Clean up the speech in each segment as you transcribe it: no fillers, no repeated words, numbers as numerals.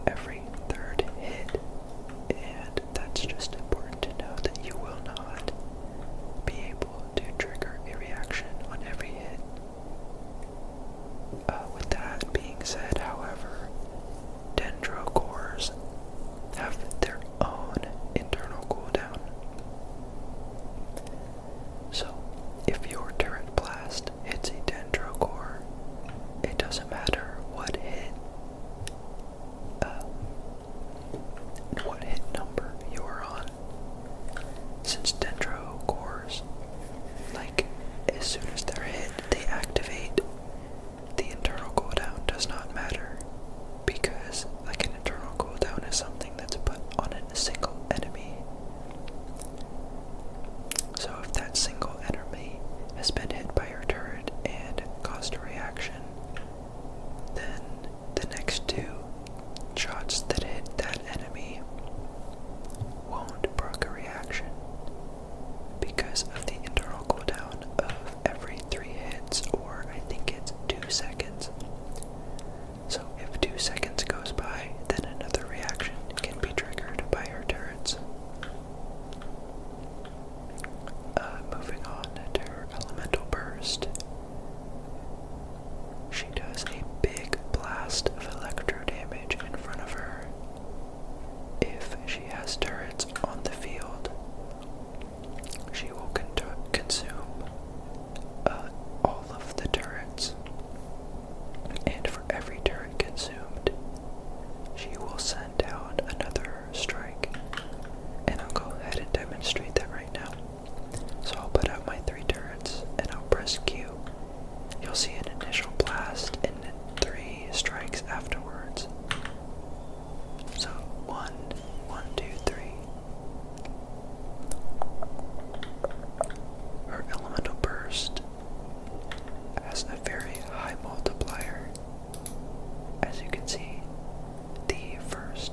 every third hit, and that's just important to know that you will not be able to trigger a reaction on every hit. With that being said, however, Dendro cores have their own internal cooldown. So, if your turret blast hits a Dendro core, it doesn't matter what hit number you're on. Since Dendro cores, like, as soon as they're hit, they activate. The internal cooldown does not matter, because like an internal cooldown is something that's put on a single enemy. So if that single enemy has been hit by your turret and caused a reaction, then the next two shots that hit that enemy won't proc a reaction because of the internal cooldown of every 3 hits, or I think it's 2 seconds. So if 2 seconds goes by, then another reaction can be triggered by her turrets. Moving on to her elemental burst. She does a big blast of electro damage in front of her. If she has turrets on the field, she will consume all of the turrets, and for every turret consumed, she will send down another strike. And I'll go ahead and demonstrate that right now. So I'll put out my 3 turrets and I'll press Q. You'll see an initial blast and then 3 strikes afterwards. So 1, 2, 3. Her elemental burst has a very high multiplier. As you can see, the first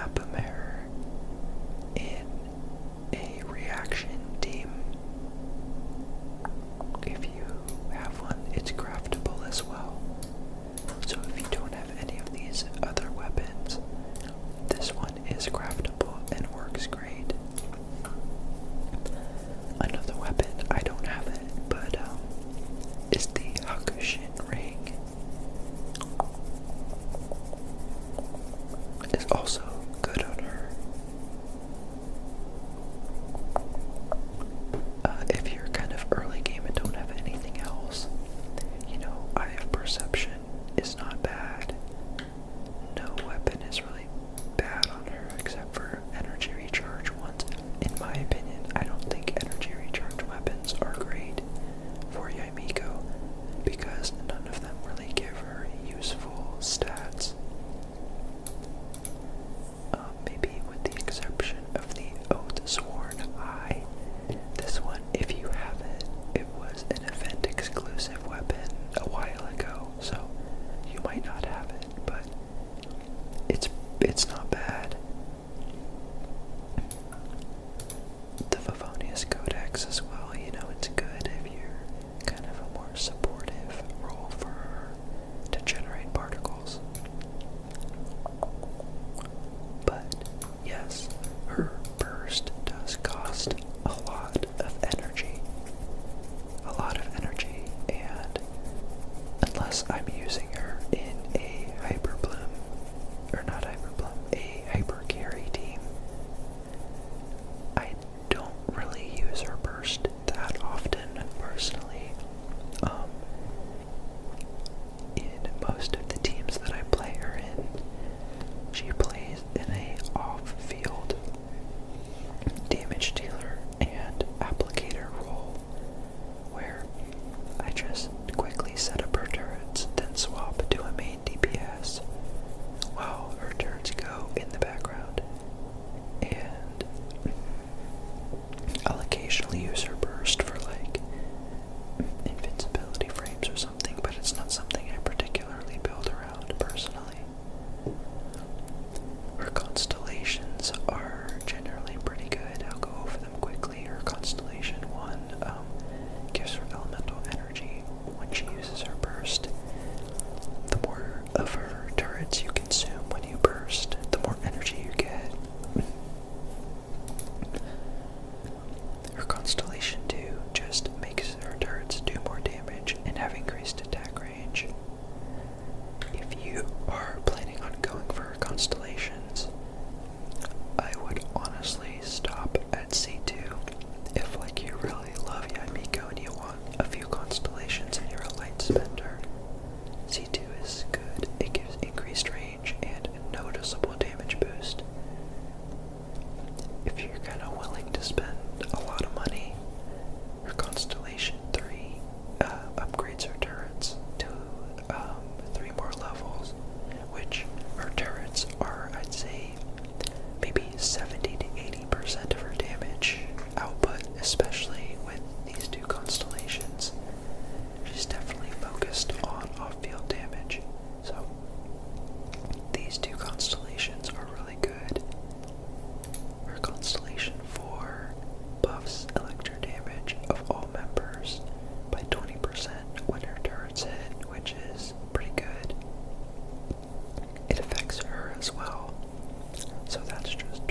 map mirror in a reaction team. If you have one, it's craftable as well. So if you don't have any of these other weapons, this one is craftable and works great. Another weapon, I don't have it, but is the Hakushin ring. It's also good on her. If you're kind of early game and don't have anything else, you know, Eye of Perception is not bad. No weapon is really bad on her except for energy recharge ones. In my opinion, I don't think energy recharge weapons are great for Yae Miko because none of them really give her useful stats. Maybe with the exception of the Oath Sworn Eye. This one, if you have it, it was an event exclusive weapon a while ago, so you might not have it, but it's not bad. The Favonius Codex as well, you know, it's good if you're kind of a more supportive role for her to generate particles. But yes, her burst does cost a lot of energy. A lot of energy, and unless I'm using her in a Hyper Bloom, or not Hyper Bloom, a Hyper Carry team, I don't really use her burst that often, personally. In most of the teams that I play her in, she plays in a off-field damage dealer and applicator role, where I just quickly set up her turrets, then swap to a main DPS while her turrets go in the background. And I'll occasionally use her burst for like invincibility frames or something, but it's not something I particularly build around personally. Her constellations are generally pretty good. I'll go over them quickly. Her Constellation 1 gives her elemental energy when she uses her burst. The more of her turrets you consume when you burst, the more energy you get. Her Constellation 2 just makes her turrets do more damage and have increased attack range. If you are planning on going for her constellations, I would honestly stop at C2. If like you really love Yae Miko and you want a few constellations and you're a light spender, C2 is good. It gives increased range and a noticeable damage boost. If you're kind of willing to spend a lot of money, her Constellation 3 upgrades her turrets to 3 more levels, which her turrets are, I'd say, maybe 70 to 80% of her damage output, especially with these 2 constellations. She's definitely focused on off-field damage, so these 2 constellations are really good. Her Constellation 4 buffs electro damage of all members by 20% when her turrets hit, which is pretty good. It affects her as well, so that's just